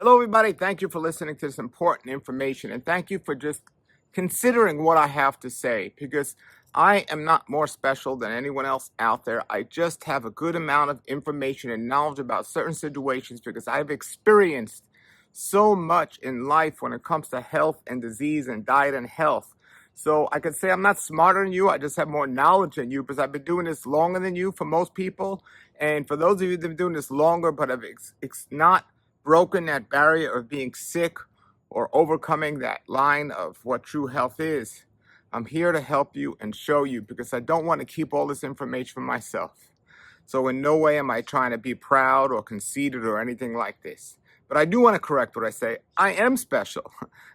Hello, everybody. Thank you for listening to this important information. And thank you for just considering what I have to say because I am not more special than anyone else out there. I just have a good amount of information and knowledge about certain situations because I've experienced so much in life when it comes to health and disease and diet and health. So I could say I'm not smarter than you. I just have more knowledge than you because I've been doing this longer than you for most people. And for those of you that have been doing this longer but have not broken that barrier of being sick or overcoming that line of what true health is, I'm here to help you and show you because I don't want to keep all this information for myself. So in no way am I trying to be proud or conceited or anything like this. But I do want to correct what I say. I am special.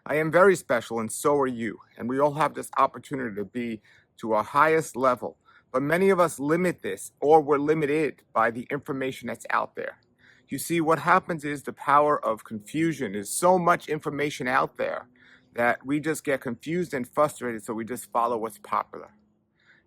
I am very special, and so are you. And we all have this opportunity to be to our highest level. But many of us limit this, or we're limited by the information that's out there. You see, what happens is the power of confusion. Is so much information out there that we just get confused and frustrated, so we just follow what's popular.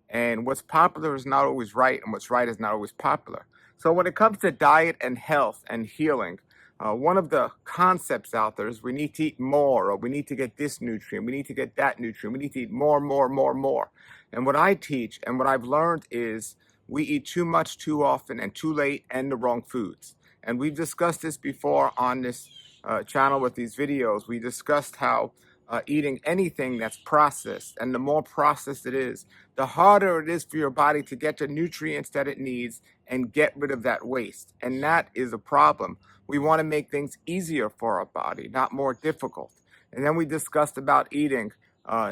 And what's popular is not always right, and what's right is not always popular. So when it comes to diet and health and healing, one of the concepts out there is we need to eat more, or we need to get this nutrient, we need to get that nutrient, we need to eat more, more, more, more. And what I teach and what I've learned is we eat too much, too often, and too late, and the wrong foods. And we've discussed this before on this channel with these videos. We discussed how eating anything that's processed, and the more processed it is, the harder it is for your body to get the nutrients that it needs and get rid of that waste. And that is a problem. We want to make things easier for our body, not more difficult. And then we discussed about eating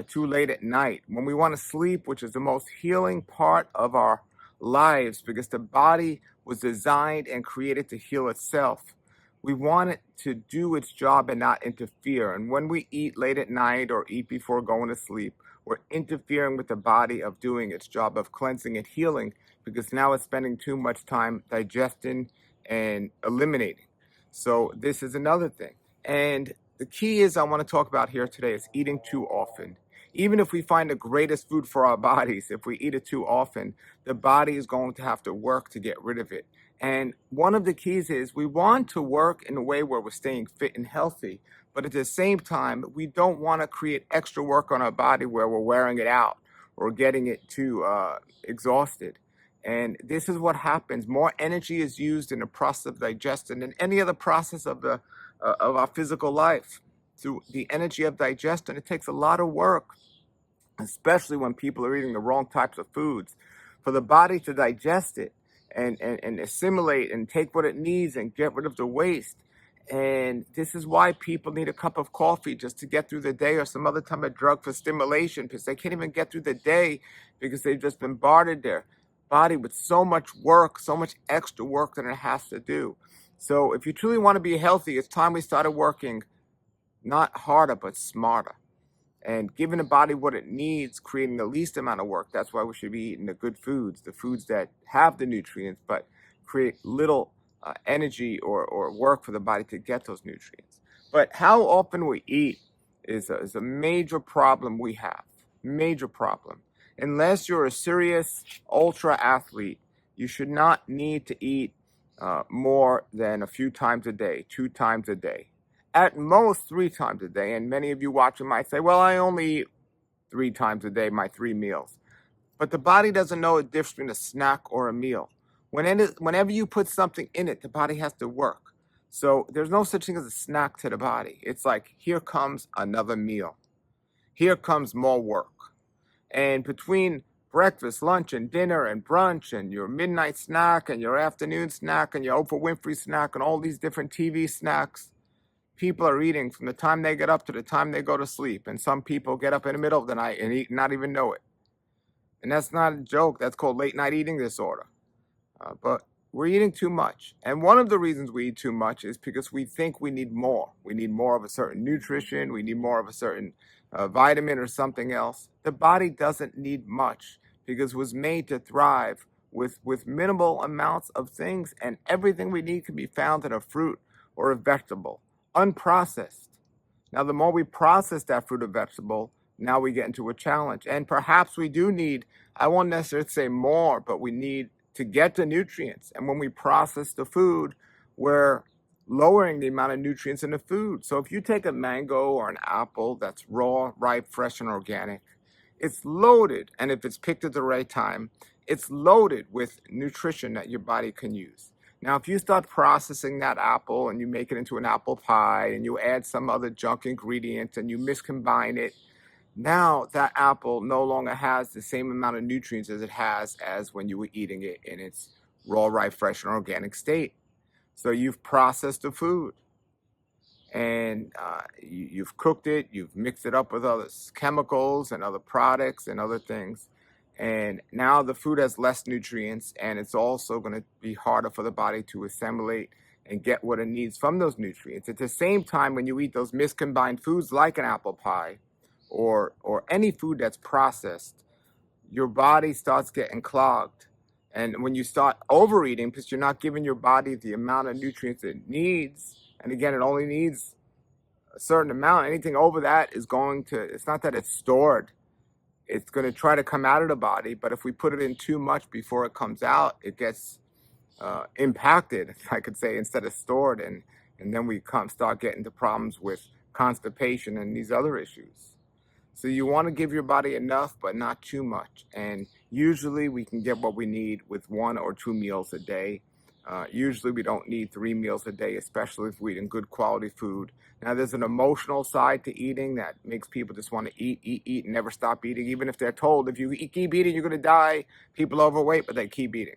too late at night when we want to sleep, which is the most healing part of our lives because the body was designed and created to heal itself. We want it to do its job and not interfere. And when we eat late at night or eat before going to sleep, we're interfering with the body of doing its job of cleansing and healing because now it's spending too much time digesting and eliminating. So this is another thing. And the key is I want to talk about here today is eating too often. Even if we find the greatest food for our bodies, if we eat it too often, the body is going to have to work to get rid of it. And one of the keys is we want to work in a way where we're staying fit and healthy, but at the same time, we don't want to create extra work on our body where we're wearing it out or getting it too exhausted. And this is what happens. More energy is used in the process of digestion than any other process of our physical life. Through the energy of digestion, it takes a lot of work, especially when people are eating the wrong types of foods, for the body to digest it and assimilate and take what it needs and get rid of the waste. And this is why people need a cup of coffee just to get through the day or some other type of drug for stimulation because they can't even get through the day because they've just bombarded their body with so much work, so much extra work that it has to do. So if you truly want to be healthy, it's time we started working not harder, but smarter. And giving the body what it needs, creating the least amount of work. That's why we should be eating the good foods, the foods that have the nutrients, but create little energy or work for the body to get those nutrients. But how often we eat is a major problem we have. Major problem. Unless you're a serious ultra athlete, you should not need to eat more than a few times a day, 2 times a day. At most 3 times a day. And many of you watching might say, well, I only eat 3 times a day, my 3 meals. But the body doesn't know the difference between a snack or a meal. Whenever you put something in it, the body has to work. So there's no such thing as a snack to the body. It's like, here comes another meal. Here comes more work. And between breakfast, lunch, and dinner, and brunch, and your midnight snack, and your afternoon snack, and your Oprah Winfrey snack, and all these different TV snacks, people are eating from the time they get up to the time they go to sleep. And some people get up in the middle of the night and eat, not even know it. And that's not a joke. That's called late night eating disorder. But we're eating too much. And one of the reasons we eat too much is because we think we need more. We need more of a certain nutrition. We need more of a certain vitamin or something else. The body doesn't need much because it was made to thrive with minimal amounts of things. And everything we need can be found in a fruit or a vegetable. Unprocessed. Now, the more we process that fruit or vegetable, now we get into a challenge. And perhaps we do need, I won't necessarily say more, but we need to get the nutrients. And when we process the food, we're lowering the amount of nutrients in the food. So if you take a mango or an apple that's raw, ripe, fresh, and organic, it's loaded, and if it's picked at the right time, it's loaded with nutrition that your body can use. Now, if you start processing that apple and you make it into an apple pie and you add some other junk ingredients and you miscombine it, now that apple no longer has the same amount of nutrients as it has as when you were eating it in its raw, ripe, fresh, and organic state. So you've processed the food, and you've cooked it, you've mixed it up with other chemicals and other products and other things. And now the food has less nutrients, and it's also going to be harder for the body to assimilate and get what it needs from those nutrients. At the same time, when you eat those miscombined foods like an apple pie or any food that's processed, your body starts getting clogged. And when you start overeating, because you're not giving your body the amount of nutrients it needs, and again, it only needs a certain amount. Anything over that is going to, it's not that it's stored, it's going to try to come out of the body. But if we put it in too much before it comes out, it gets impacted, I could say, instead of stored. And then we start getting to problems with constipation and these other issues. So you want to give your body enough, but not too much. And usually we can get what we need with 1 or 2 meals a day. Usually we don't need 3 meals a day, especially if we're eating good quality food. Now, there's an emotional side to eating that makes people just want to eat, and never stop eating, even if they're told if you keep eating, you're going to die. People are overweight, but they keep eating.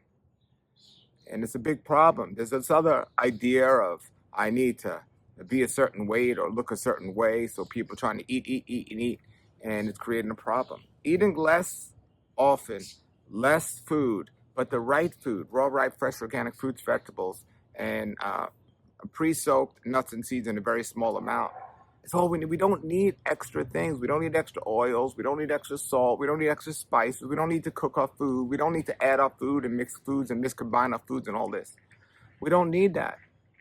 And it's a big problem. There's this other idea of I need to be a certain weight or look a certain way, so people trying to eat, and it's creating a problem. Eating less often, less food, but the right food, raw, ripe, fresh, organic fruits, vegetables, and pre-soaked nuts and seeds in a very small amount. It's all we need. We don't need extra things. We don't need extra oils. We don't need extra salt. We don't need extra spices. We don't need to cook our food. We don't need to add our food and mix foods and miscombine our foods and all this. We don't need that.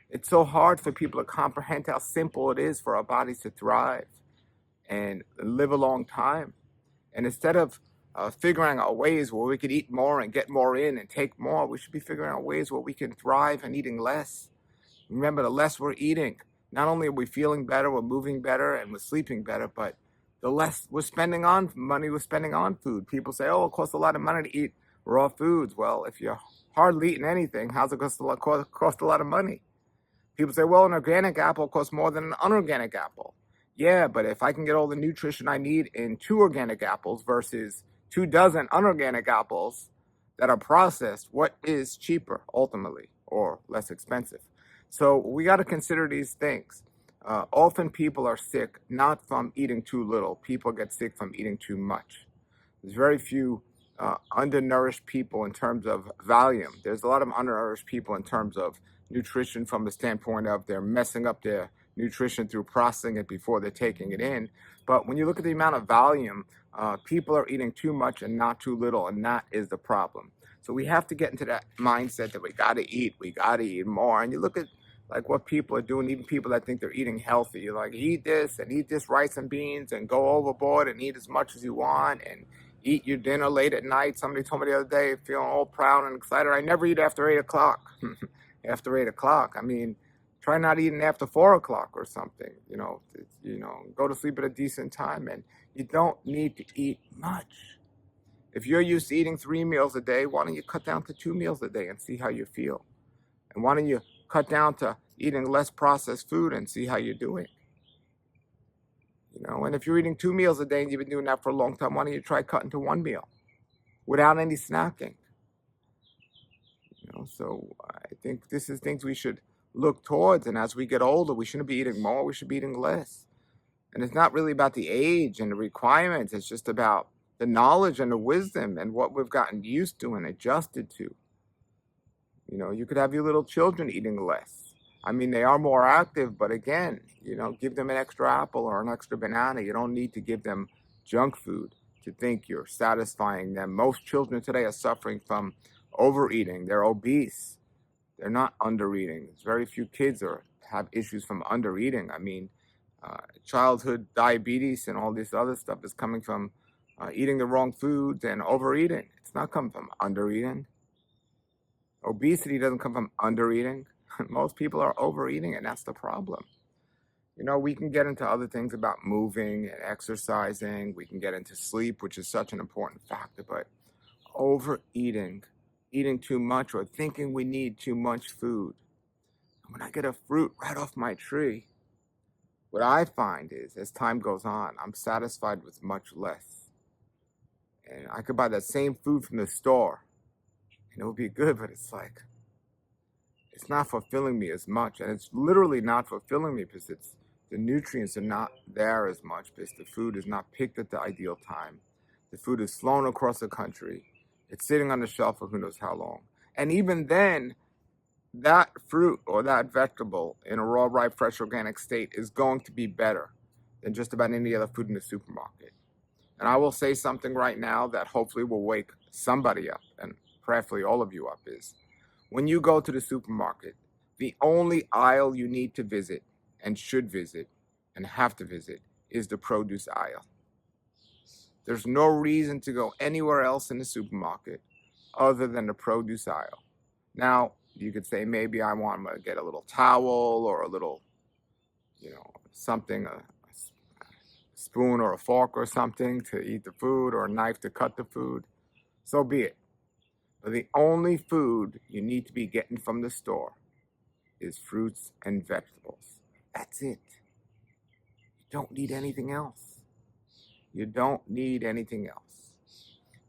It's so hard for people to comprehend how simple it is for our bodies to thrive and live a long time. And instead of figuring out ways where we could eat more and get more in and take more, we should be figuring out ways where we can thrive and eating less. Remember, the less we're eating, not only are we feeling better, we're moving better, and we're sleeping better, but the less we're spending on money, we're spending on food. People say, oh, it costs a lot of money to eat raw foods. Well, if you're hardly eating anything, how's it cost a lot of money? People say, well, an organic apple costs more than an unorganic apple. Yeah, but if I can get all the nutrition I need in 2 organic apples versus 2 dozen unorganic apples that are processed, what is cheaper ultimately or less expensive? So we got to consider these things. Often people are sick not from eating too little. People get sick from eating too much. There's very few undernourished people in terms of volume. There's a lot of undernourished people in terms of nutrition from the standpoint of they're messing up their nutrition through processing it before they're taking it in. But when you look at the amount of volume, people are eating too much and not too little, and that is the problem. So we have to get into that mindset that we got to eat more. And you look at like what people are doing, even people that think they're eating healthy. You're like, eat this and eat this rice and beans and go overboard and eat as much as you want and eat your dinner late at night. Somebody told me the other day, feeling all proud and excited, I never eat after 8 o'clock. After 8 o'clock, I mean, try not eating after 4 o'clock or something. Go to sleep at a decent time, and you don't need to eat much. If you're used to eating 3 meals a day, why don't you cut down to 2 meals a day and see how you feel? And why don't you cut down to eating less processed food and see how you're doing? And if you're eating 2 meals a day and you've been doing that for a long time, why don't you try cutting to 1 meal without any snacking? So I think this is things we should look towards. And as we get older, we shouldn't be eating more, we should be eating less. And it's not really about the age and the requirements. It's just about the knowledge and the wisdom and what we've gotten used to and adjusted to. You could have your little children eating less. I mean, they are more active, but again, give them an extra apple or an extra banana. You don't need to give them junk food to think you're satisfying them. Most children today are suffering from overeating. They're obese. They're not undereating. There's very few kids have issues from undereating. I mean, childhood diabetes and all this other stuff is coming from eating the wrong foods and overeating. It's not coming from undereating. Obesity doesn't come from undereating. Most people are overeating, and that's the problem. We can get into other things about moving and exercising. We can get into sleep, which is such an important factor, but overeating, eating too much or thinking we need too much food. When I get a fruit right off my tree, what I find is as time goes on, I'm satisfied with much less. And I could buy that same food from the store and it would be good, but it's like, it's not fulfilling me as much. And it's literally not fulfilling me because the nutrients are not there as much because the food is not picked at the ideal time. The food is flown across the country. It's sitting on the shelf for who knows how long. And even then, that fruit or that vegetable in a raw, ripe, fresh, organic state is going to be better than just about any other food in the supermarket. And I will say something right now that hopefully will wake somebody up, and prayerfully all of you up, is when you go to the supermarket, the only aisle you need to visit and should visit and have to visit is the produce aisle. There's no reason to go anywhere else in the supermarket other than the produce aisle. Now, you could say maybe I want to get a little towel or a little, something, a spoon or a fork or something to eat the food or a knife to cut the food. So be it. But the only food you need to be getting from the store is fruits and vegetables. That's it. You don't need anything else. You don't need anything else.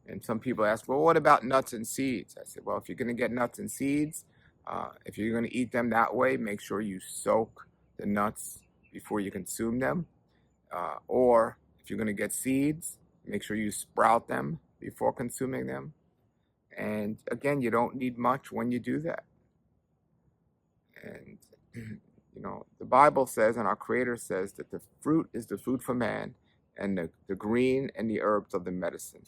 And some people ask, well, what about nuts and seeds? I said, well, if you're going to get nuts and seeds, if you're going to eat them that way, make sure you soak the nuts before you consume them. Or if you're going to get seeds, make sure you sprout them before consuming them. And again, you don't need much when you do that. And, the Bible says, and our Creator says, that the fruit is the food for man, and the green and the herbs are the medicine.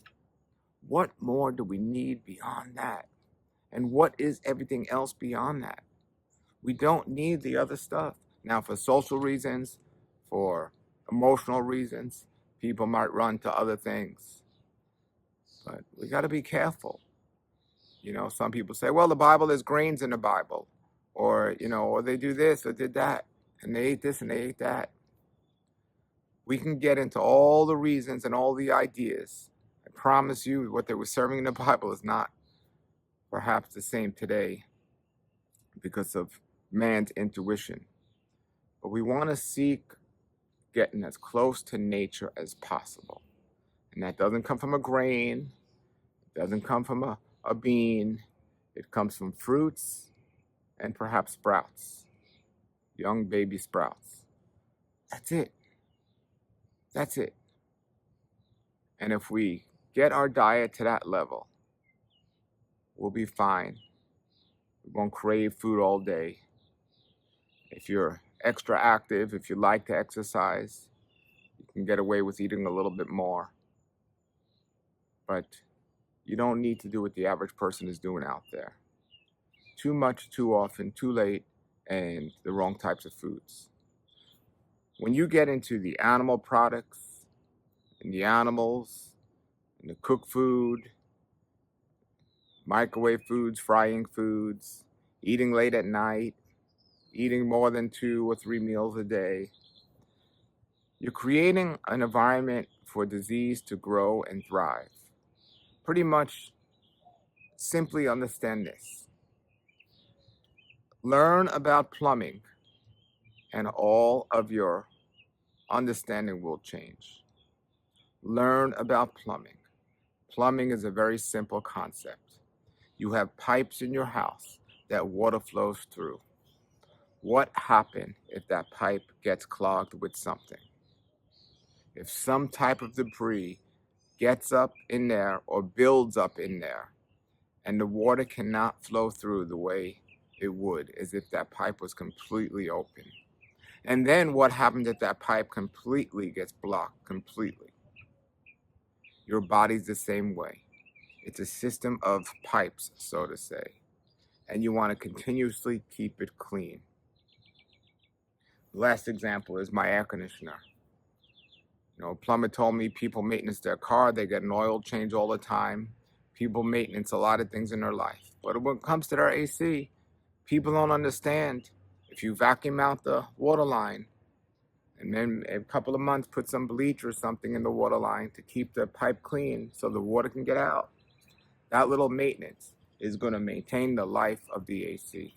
What more do we need beyond that? And what is everything else beyond that? We don't need the other stuff. Now, for social reasons, for emotional reasons, people might run to other things. But we got to be careful. Some people say, well, the Bible, there's grains in the Bible. Or, or they do this or did that. And they ate this and they ate that. We can get into all the reasons and all the ideas. I promise you what they were serving in the Bible is not perhaps the same today because of man's intuition. But we want to seek getting as close to nature as possible. And that doesn't come from a grain. It doesn't come from a bean. It comes from fruits and perhaps sprouts, young baby sprouts. That's it. That's it. And if we get our diet to that level, we'll be fine. We won't crave food all day. If you're extra active, if you like to exercise, you can get away with eating a little bit more. But you don't need to do what the average person is doing out there. Too much, too often, too late, and the wrong types of foods. When you get into the animal products, and the animals, and the cooked food, microwave foods, frying foods, eating late at night, eating more than 2 or 3 meals a day, you're creating an environment for disease to grow and thrive. Pretty much simply understand this. Learn about plumbing and all of your understanding will change. Learn about plumbing. Plumbing is a very simple concept. You have pipes in your house that water flows through. What happens if that pipe gets clogged with something? If some type of debris gets up in there or builds up in there, and the water cannot flow through the way it would, as if that pipe was completely open. And then what happens if that pipe completely gets blocked, completely? Your body's the same way. It's a system of pipes, so to say. And you want to continuously keep it clean. The last example is my air conditioner. A plumber told me people maintenance their car, they get an oil change all the time. People maintenance a lot of things in their life. But when it comes to their AC, People don't understand. If you vacuum out the water line and then a couple of months put some bleach or something in the water line to keep the pipe clean so the water can get out, that little maintenance is going to maintain the life of the AC.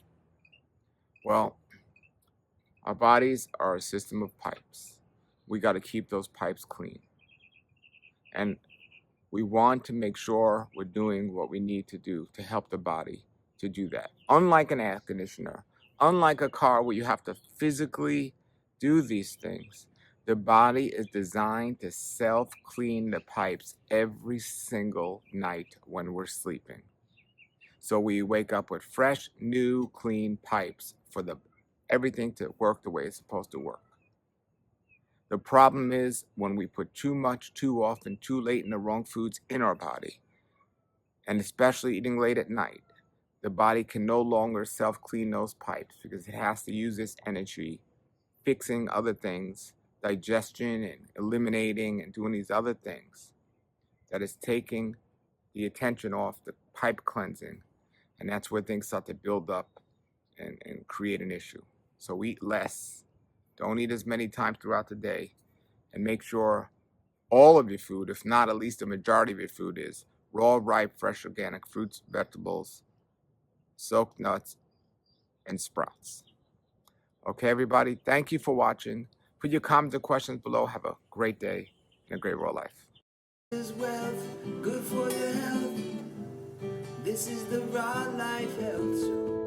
Well, our bodies are a system of pipes. We got to keep those pipes clean. And we want to make sure we're doing what we need to do to help the body to do that. Unlike an air conditioner, unlike a car where you have to physically do these things, the body is designed to self-clean the pipes every single night when we're sleeping. So we wake up with fresh, new, clean pipes for everything to work the way it's supposed to work. The problem is when we put too much, too often, too late in the wrong foods in our body, and especially eating late at night, the body can no longer self-clean those pipes because it has to use this energy fixing other things, digestion and eliminating and doing these other things that is taking the attention off the pipe cleansing. And that's where things start to build up and create an issue. So eat less. Don't eat as many times throughout the day, and make sure all of your food, if not at least the majority of your food, is raw, ripe, fresh, organic fruits, vegetables, soaked nuts, and sprouts. Okay, everybody, thank you for watching. Put your comments and questions below. Have a great day and a great raw life. Is wealth good for your health? This is the Raw Life Health Show.